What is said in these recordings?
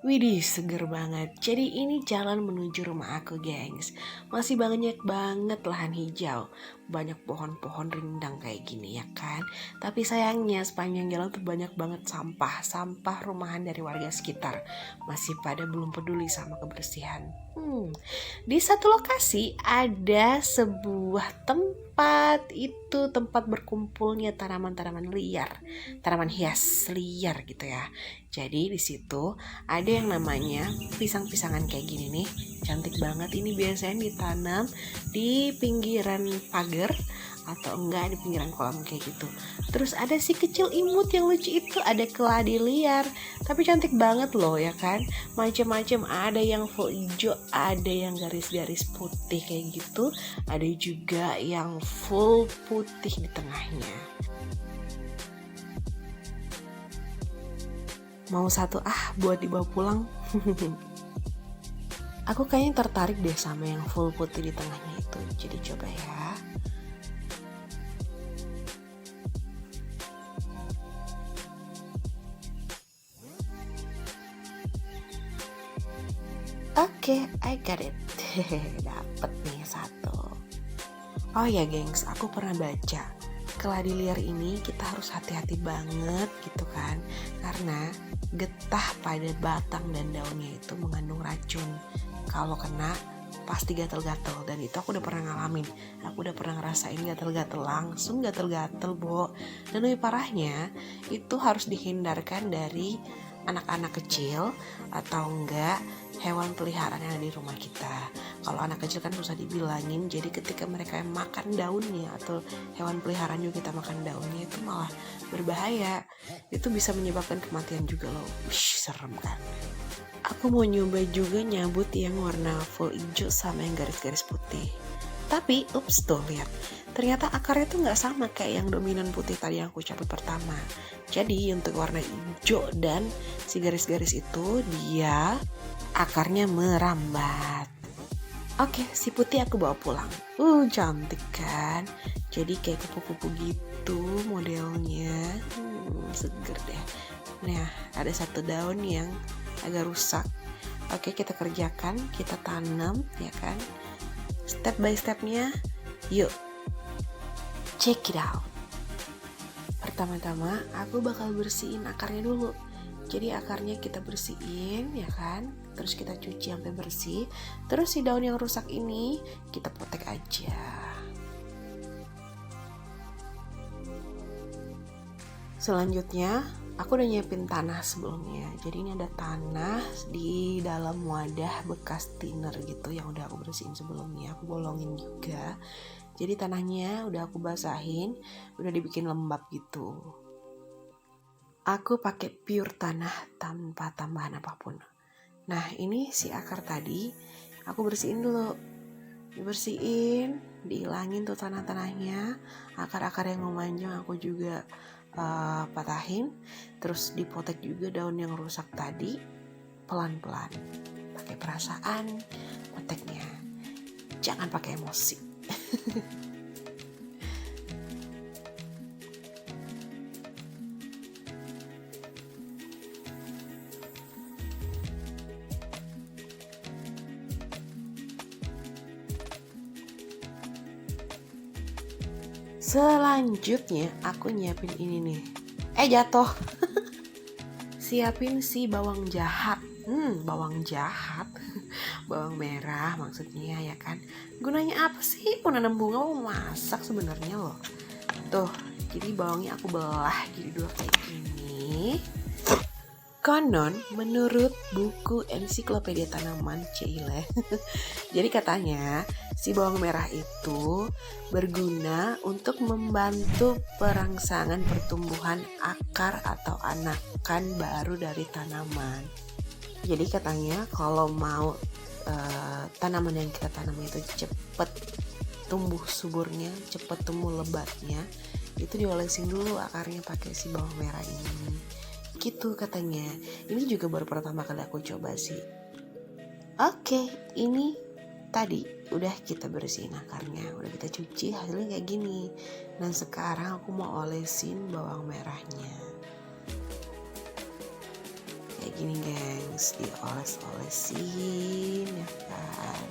Widih, seger banget. Jadi ini jalan menuju rumah aku, gengs. Masih banyak banget lahan hijau. Banyak pohon-pohon rindang kayak gini ya kan. Tapi sayangnya sepanjang jalan tuh banyak banget sampah. Sampah rumahan dari warga sekitar. Masih pada belum peduli sama kebersihan. Di satu lokasi ada sebuah tempat, itu tempat berkumpulnya tanaman-tanaman liar, tanaman hias liar gitu ya. Jadi di situ ada yang namanya pisang-pisangan kayak gini nih, cantik banget. Ini biasanya ditanam di pinggiran pagar atau enggak di pinggiran kolam kayak gitu. Terus ada si kecil imut yang lucu itu, ada keladi liar, tapi cantik banget loh ya kan. Macam-macam, ada yang full hijau, ada yang garis-garis putih kayak gitu, ada juga yang full putih di tengahnya. Mau satu buat dibawa pulang. Aku kayaknya tertarik deh sama yang full putih di tengahnya itu. Jadi coba ya. Oke, I got it. Dapet nih satu. Oh ya gengs, aku pernah baca keladi liar ini kita harus hati-hati banget gitu kan, karena getah pada batang dan daunnya itu mengandung racun. Kalau kena pasti gatel-gatel, dan itu aku udah pernah ngalamin. Aku udah pernah ngerasain gatel-gatel, langsung gatel-gatel, Bo. Dan lebih parahnya itu harus dihindarkan dari anak-anak kecil atau enggak hewan peliharaan yang ada di rumah kita. Kalau anak kecil kan susah dibilangin, jadi ketika mereka makan daunnya atau hewan peliharaan juga kita makan daunnya, itu malah berbahaya. Itu bisa menyebabkan kematian juga loh. Serem kan. Aku mau nyoba juga nyabut yang warna full hijau sama yang garis-garis putih. Tapi, ups tuh lihat, ternyata akarnya tuh nggak sama kayak yang dominan putih tadi yang aku cabut pertama. Jadi untuk warna hijau dan si garis-garis itu dia akarnya merambat. Oke, si putih aku bawa pulang. Cantik kan? Jadi kayak kupu-kupu gitu modelnya. Seger deh. Nah, ada satu daun yang agak rusak. Oke, kita kerjakan, kita tanam ya kan. Step by stepnya, yuk check it out. Pertama-tama aku bakal bersihin akarnya dulu. Jadi akarnya kita bersihin ya kan, terus kita cuci sampai bersih. Terus si daun yang rusak ini kita potek aja. Selanjutnya aku udah nyiapin tanah sebelumnya. Jadi ini ada tanah di dalam wadah bekas thinner gitu yang udah aku bersihin sebelumnya. Aku bolongin juga. Jadi tanahnya udah aku basahin, udah dibikin lembab gitu. Aku pakai pure tanah tanpa tambahan apapun. Nah, ini si akar tadi aku bersihin dulu. Dibersihin, dihilangin tuh tanah-tanahnya. Akar-akar yang memanjang aku juga patahin. Terus dipotek juga daun yang rusak tadi, pelan-pelan. Pakai perasaan poteknya. Jangan pakai emosi. Selanjutnya aku nyiapin ini nih. Jatuh. Siapin si bawang jahat. Bawang jahat. Bawang merah maksudnya ya kan. Gunanya apa sih? Mau nanam bunga, mau masak sebenarnya loh. Tuh, jadi bawangnya aku belah jadi dua kayak gini. Konon menurut buku ensiklopedia tanaman Cile, jadi katanya si bawang merah itu berguna untuk membantu perangsangan pertumbuhan akar atau anakan baru dari tanaman. Jadi katanya kalau mau tanaman yang kita tanam itu cepat tumbuh suburnya, cepat tumbuh lebatnya, itu diolesin dulu akarnya pakai si bawang merah ini. Gitu katanya. Ini juga baru pertama kali aku coba sih. Oke, ini tadi udah kita bersihin akarnya, udah kita cuci, hasilnya kayak gini. Dan sekarang aku mau olesin bawang merahnya kayak gini, gengs. harus dioles-olesin ya kan.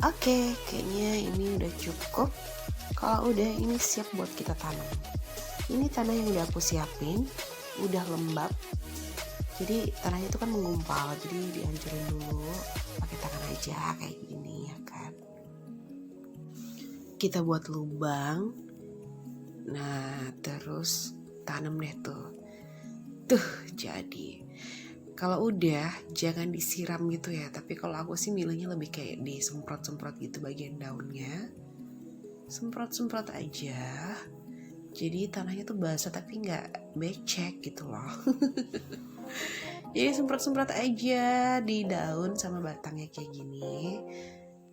Oke, kayaknya ini udah cukup. Kalau udah, ini siap buat kita tanam. Ini tanah yang udah aku siapin, udah lembab. Jadi tanahnya itu kan menggumpal, jadi dihancurin dulu pakai tangan aja kayak gini ya kan. Kita buat lubang. Nah, terus tanam deh tuh. Tuh, jadi. Kalau udah, jangan disiram gitu ya. Tapi kalau aku sih milihnya lebih kayak disemprot-semprot gitu bagian daunnya. Semprot-semprot aja. Jadi tanahnya tuh basah tapi nggak becek gitu loh. Jadi semprot-semprot aja di daun sama batangnya kayak gini.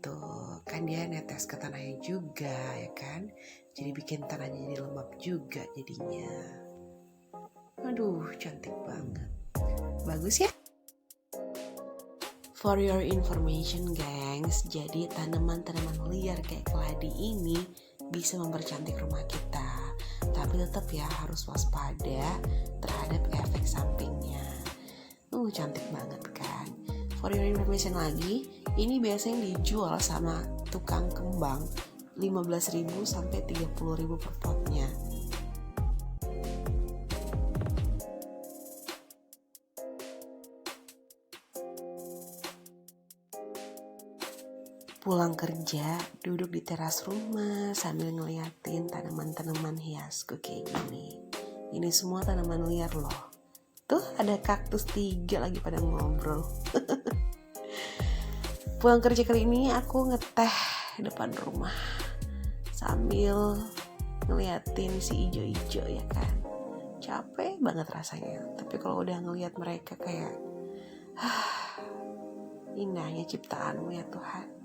Tuh, kan dia netes ke tanahnya juga ya kan. Jadi bikin tanahnya jadi lembab juga jadinya. Aduh, cantik banget. Bagus ya? For your information gengs, jadi tanaman-tanaman liar kayak keladi ini bisa mempercantik rumah kita. Tapi tetap ya harus waspada terhadap efek sampingnya. Cantik banget kan? For your information lagi, ini biasanya dijual sama tukang kembang 15.000 sampai 30.000 per potnya. Pulang kerja, duduk di teras rumah sambil ngeliatin tanaman-tanaman hiasku kayak gini. Ini semua tanaman liar loh. Tuh ada kaktus 3 lagi pada ngobrol. Pulang kerja kali ini aku ngeteh depan rumah sambil ngeliatin si ijo-ijo ya kan. Capek banget rasanya. Tapi kalau udah ngeliat mereka kayak indahnya ciptaanmu ya Tuhan.